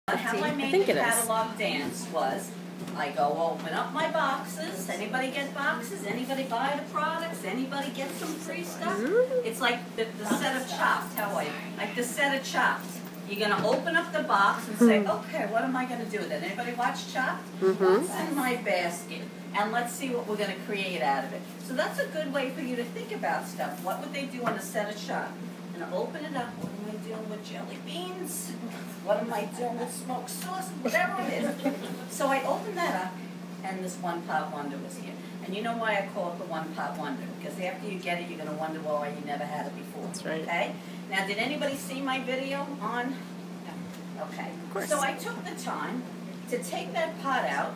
How I made the catalog dance was, I go open up my boxes. Anybody get boxes? Anybody buy the products? Anybody get some free stuff? It's like the set of Chopped. Like the set of Chopped. You're going to open up the box and say, okay, what am I going to do with it? Anybody watch Chopped? What's in my basket? And let's see what we're going to create out of it. So that's a good way for you to think about stuff. What would they do on a set of Chopped? And open it up. What am I doing with jelly beans? What am I doing with smoked sauce? Whatever it is. So I opened that up, and this one-pot wonder was here. And you know why I call it the one-pot wonder? Because after you get it, you're going to wonder why you never had it before. That's right. Okay? Now, did anybody see my video on? Okay. Of course. So I took the time to take that pot out,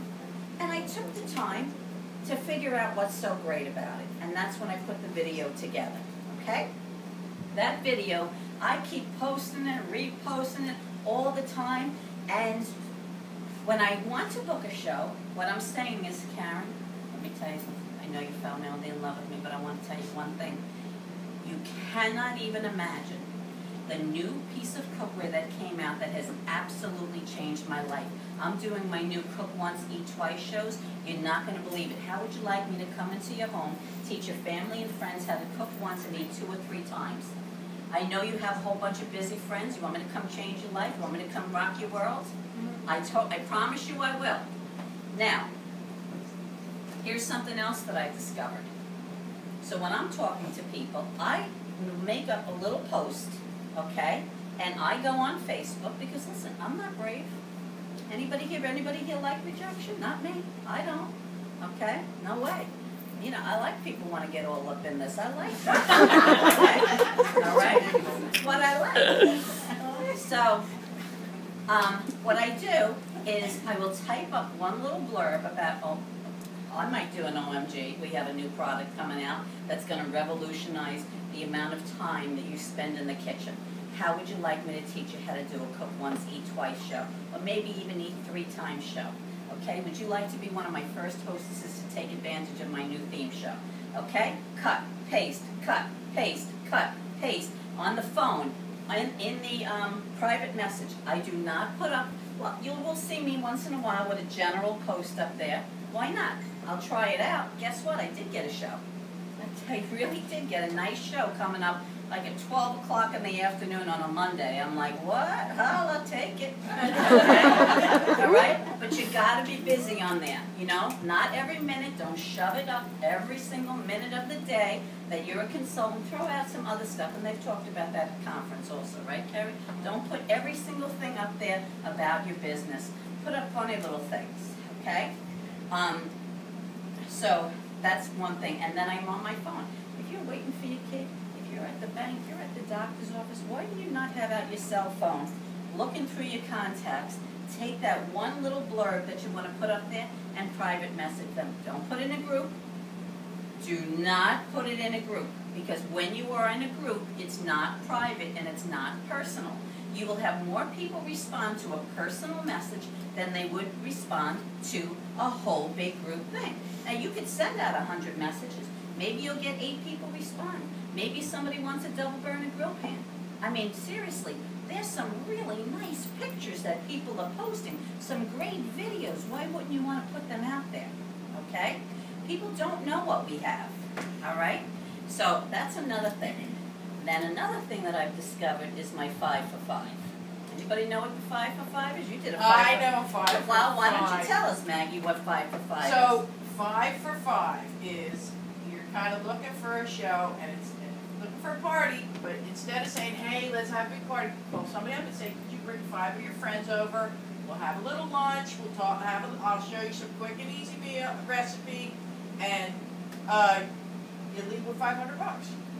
and I took the time to figure out what's so great about it. And that's when I put the video together. Okay? That video, I keep posting it, reposting it all the time, and when I want to book a show, what I'm saying is, Karen, let me tell you something. I know you fell madly in love with me, but I want to tell you one thing. You cannot even imagine the new piece of cookware that came out that has absolutely changed my life. I'm doing my new Cook Once, Eat Twice shows. You're not going to believe it. How would you like me to come into your home, teach your family and friends how to cook once and eat 2 or 3 times? I know you have a whole bunch of busy friends. You want me to come change your life? You want me to come rock your world? I promise you I will. Now, here's something else that I discovered. So when I'm talking to people, I make up a little post, okay? And I go on Facebook because, listen, I'm not brave. Anybody here like rejection? Not me. I don't. Okay? No way. You know, I like people who want to get all up in this. I like that. Okay? All right? What I like. So, what I do is I will type up one little blurb about, I might do an OMG. We have a new product coming out that's going to revolutionize the amount of time that you spend in the kitchen. How would you like me to teach you how to do a Cook Once, Eat Twice show? Or maybe even Eat 3 times show. Okay? Would you like to be one of my first hostesses to take advantage of my new theme show? Okay? Cut, paste, paste. On the phone, in the private message, I do not put up, well, you will see me once in a while with a general post up there. Why not? I'll try it out. Guess what? I did get a show. I really did get a nice show coming up like at 12 o'clock in the afternoon on a Monday. I'm like, what? I'll take it. Okay? All right? But you got to be busy on there, you know? Not every minute. Don't shove it up every single minute of the day that you're a consultant. Throw out some other stuff, and they've talked about that at conference also, right, Carrie? Don't put every single thing up there about your business. Put up funny little things, okay? So that's one thing. And then I'm on my phone. If you're waiting for your kid, if you're at the bank, you're at the doctor's office, why do you not have out your cell phone, looking through your contacts, take that one little blurb that you want to put up there and private message them. Don't put it in a group. Do not put it in a group, because when you are in a group, it's not private and it's not personal. You will have more people respond to a personal message than they would respond to a whole big group thing. Now, you could send out 100 messages. Maybe you'll get 8 people respond. Maybe somebody wants a double burner grill pan. I mean, seriously, there's some really nice pictures that people are posting, some great videos. Why wouldn't you want to put them out there? Okay? People don't know what we have. All right? So that's another thing. Then another thing that I've discovered is my 5 for 5. Anybody know what the 5 for 5 is? You did a 5 I for 5. know 5 for 5. Well, why don't you tell us, Maggie, what 5 for 5 is? So 5 for 5 is you're kind of looking for a show and it's looking for a party, but instead of saying, hey, let's have a big party, call somebody up and say, could you bring 5 of your friends over? We'll have a little lunch. We'll talk. I'll show you some quick and easy recipe, and you leave with $500.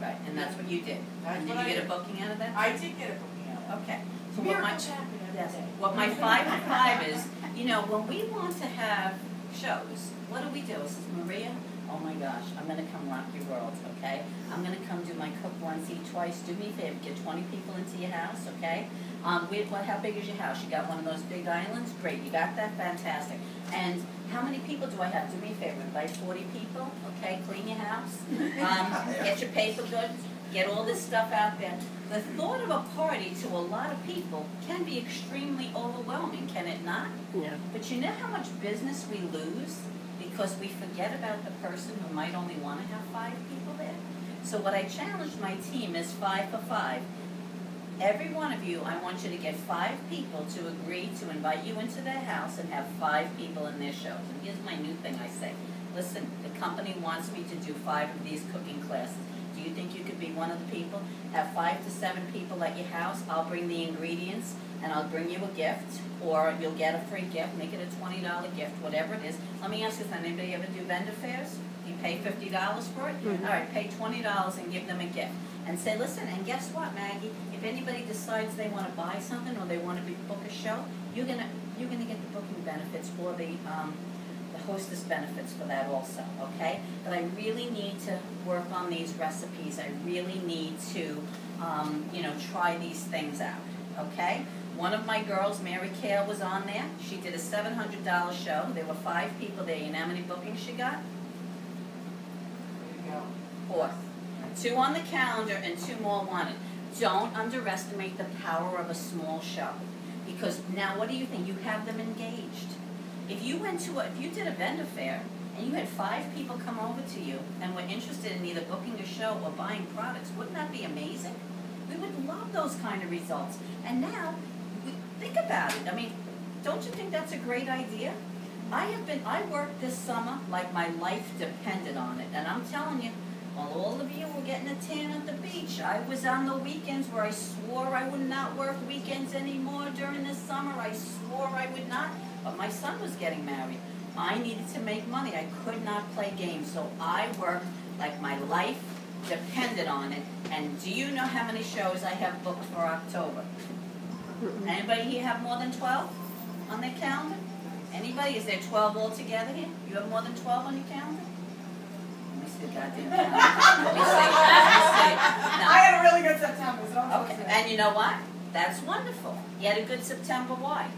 Right, and that's what you did. And did you get a booking out of that? I did get a booking out of that. Okay. So what my 5 for 5 is, you know, when we want to have shows, what do? This is Maria. Oh my gosh, I'm going to come rock your world, okay? I'm going to come do my Cook Once, Eat Twice. Do me a favor, get 20 people into your house, okay? How big is your house? You got one of those big islands? Great, you got that? Fantastic. And how many people do I have? Do me a favor, invite 40 people, okay? Clean your house. Get your paper goods. Get all this stuff out there. The thought of a party to a lot of people can be extremely overwhelming. did not. Yeah. But you know how much business we lose because we forget about the person who might only want to have 5 people there? So what I challenged my team is 5 for 5. Every one of you, I want you to get 5 people to agree to invite you into their house and have 5 people in their shows. And here's my new thing I say. Listen, the company wants me to do 5 of these cooking classes. Do you think you could be one of the people? Have 5 to 7 people at your house. I'll bring the ingredients and I'll bring you a gift, or you'll get a free gift. Make it a $20 gift, whatever it is. Let me ask you something. Anybody ever do vendor fairs? You pay $50 for it? Mm-hmm. All right, pay $20 and give them a gift. And say, listen, and guess what, Maggie? If anybody decides they want to buy something or they want to book a show, you're gonna get the booking benefits or the hostess benefits for that also, okay? But I really need to work on these recipes. I really need to, try these things out, okay? One of my girls, Mary Kale, was on there. She did a $700 show. There were 5 people there. You know how many bookings she got? There you go. 4. 2 on the calendar and 2 more wanted. Don't underestimate the power of a small show. Because now what do you think? You have them engaged. If you did a vendor fair and you had 5 people come over to you and were interested in either booking a show or buying products, wouldn't that be amazing? We would love those kind of results. And now, think about it. I mean, don't you think that's a great idea? I worked this summer like my life depended on it. And I'm telling you, while all of you were getting a tan at the beach, I was on the weekends where I swore I would not work weekends anymore during the summer. I swore I would not. But my son was getting married. I needed to make money. I could not play games. So I worked like my life depended on it. And do you know how many shows I have booked for October? Anybody here have more than 12 on their calendar? Anybody? Is there 12 altogether here? You have more than 12 on your calendar? Let me see the goddamn calendar. Let me see. No. I had a really good September, so I'm Okay, and you know what? That's wonderful. You had a good September. Why?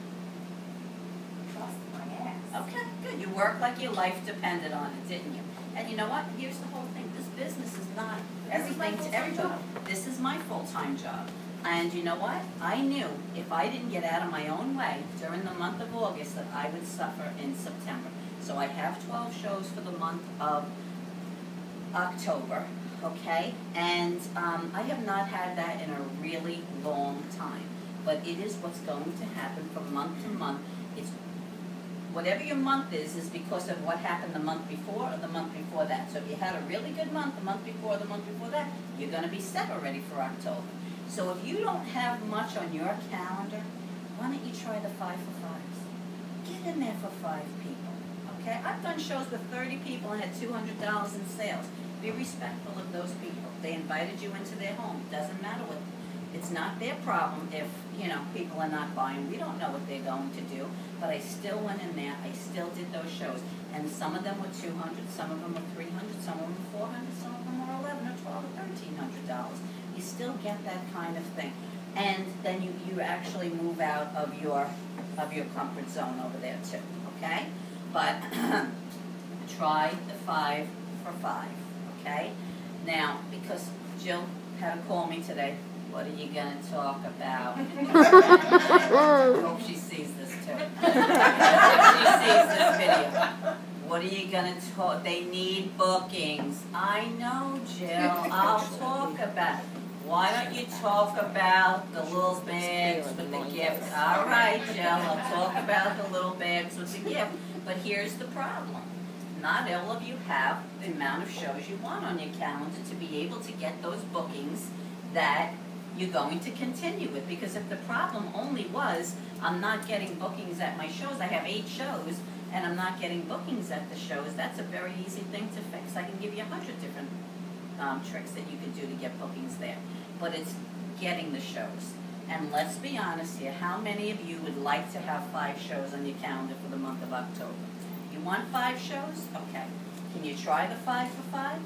trust my ass. Okay, good. You worked like your life depended on it, didn't you? And you know what? Here's the whole thing. This business is not everything to everybody. This is my full-time job. And you know what? I knew if I didn't get out of my own way during the month of August that I would suffer in September. So I have 12 shows for the month of October, okay? And I have not had that in a really long time. But it is what's going to happen from month to month. It's whatever your month is because of what happened the month before or the month before that. So if you had a really good month the month before that, you're going to be set already for October. So if you don't have much on your calendar, why don't you try the 5 for 5s? Get in there for 5 people, okay? I've done shows with 30 people and had $200 in sales. Be respectful of those people. They invited you into their home. It doesn't matter what. It's not their problem if, people are not buying. We don't know what they're going to do. But I still went in there. I still did those shows. And some of them were $200, some of them were $300, some of them were $400, some of them were $1,100 or $1,200 or $1,300. You still get that kind of thing. And then you actually move out of your comfort zone over there too. Okay? But try the 5 for 5. Okay? Now, because Jill had to call me today, what are you going to talk about? I hope she sees this too. I hope she sees this video. What are you going to talk? They need bookings. I know, Jill. I'll talk about it. Why don't you talk about the little bags with the gifts? All right, Jill, I'll talk about the little bags with the gift. But here's the problem. Not all of you have the amount of shows you want on your calendar to be able to get those bookings that you're going to continue with. Because if the problem only was, I'm not getting bookings at my shows, I have 8 shows, and I'm not getting bookings at the shows, that's a very easy thing to fix. I can give you 100 different tricks that you can do to get bookings there. But it's getting the shows. And let's be honest here, how many of you would like to have 5 shows on your calendar for the month of October? You want 5 shows? Okay. Can you try the 5 for 5?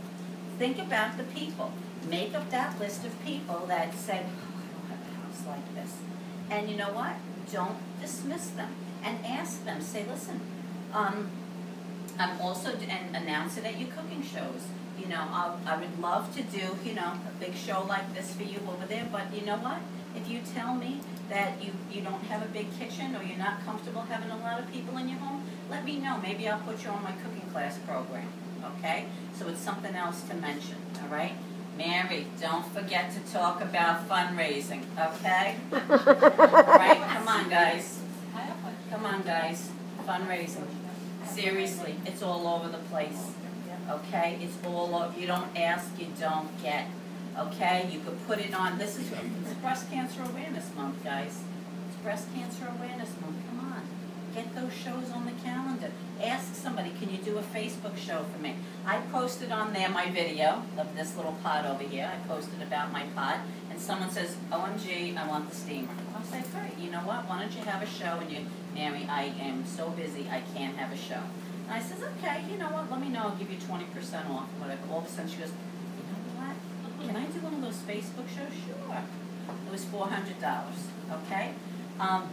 Think about the people. Make up that list of people that said, oh, I don't have a house like this. And you know what? Don't dismiss them. And ask them, say, listen, I'm also, and announce it at your cooking shows. I would love to do, a big show like this for you over there, but you know what? If you tell me that you don't have a big kitchen or you're not comfortable having a lot of people in your home, let me know. Maybe I'll put you on my cooking class program, okay? So it's something else to mention, all right? Mary, don't forget to talk about fundraising, okay? Right? Come on, guys. Come on, guys. Fundraising. Seriously, it's all over the place, okay? It's all over. If you don't ask, you don't get, okay? You could put it on. This is it's Breast Cancer Awareness Month, guys. It's Breast Cancer Awareness Month. Come on. Get those shows on the calendar. Ask somebody, can you do a Facebook show for me? I posted on there my video of this little pot over here. I posted about my pot, and someone says, OMG, I want the steamer. I'll say, great, you know what? Why don't you have a show? And you, Mary, I am so busy, I can't have a show. And I says, okay, you know what? Let me know. I'll give you 20% off, whatever. All of a sudden she goes, you know what? Can I do one of those Facebook shows? Sure. It was $400, okay?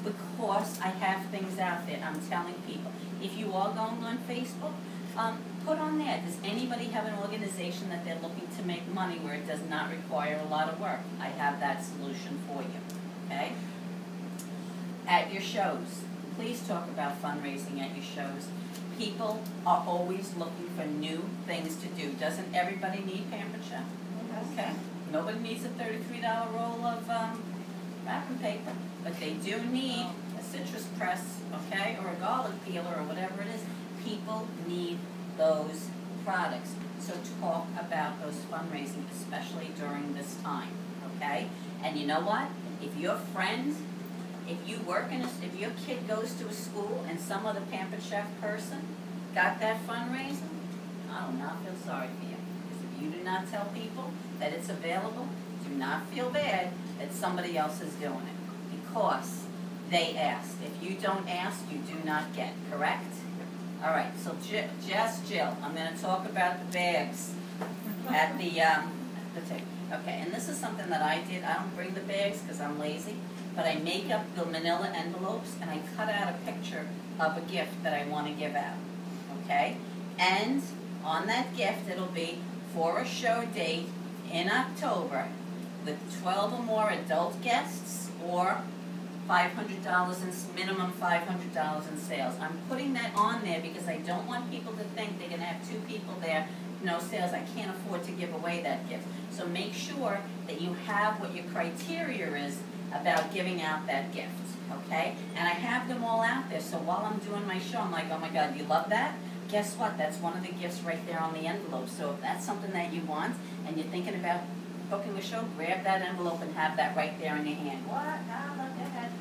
Because I have things out there. I'm telling people. If you are going on Facebook, put on there, does anybody have an organization that they're looking to make money where it does not require a lot of work? I have that solution for you, okay? At your shows, please talk about fundraising at your shows. People are always looking for new things to do. Doesn't everybody need Pampered Chef? Okay. Nobody needs a $33 roll of wrapping paper, but they do need a citrus press, okay, or a garlic peeler or whatever it is. People need those products. So talk about those fundraising, especially during this time, okay? And you know what? If your friend, if you work in if your kid goes to a school and some other Pampered Chef person got that fundraising, I do not feel sorry for you. Because if you do not tell people that it's available, do not feel bad that somebody else is doing it. Because they asked. If you don't ask, you do not get, correct? All right, so just Jill, I'm going to talk about the bags at the table. Okay, and this is something that I did. I don't bring the bags because I'm lazy, but I make up the manila envelopes and I cut out a picture of a gift that I want to give out, okay? And on that gift, it'll be for a show date in October with 12 or more adult guests or $500 in minimum $500 in sales. I'm putting that on there because I don't want people to think they're going to have 2 people there, no sales. I can't afford to give away that gift. So make sure that you have what your criteria is about giving out that gift, okay? And I have them all out there, so while I'm doing my show, I'm like, oh my God, you love that? Guess what? That's one of the gifts right there on the envelope. So if that's something that you want and you're thinking about booking a show, grab that envelope and have that right there in your hand. What? Look ahead.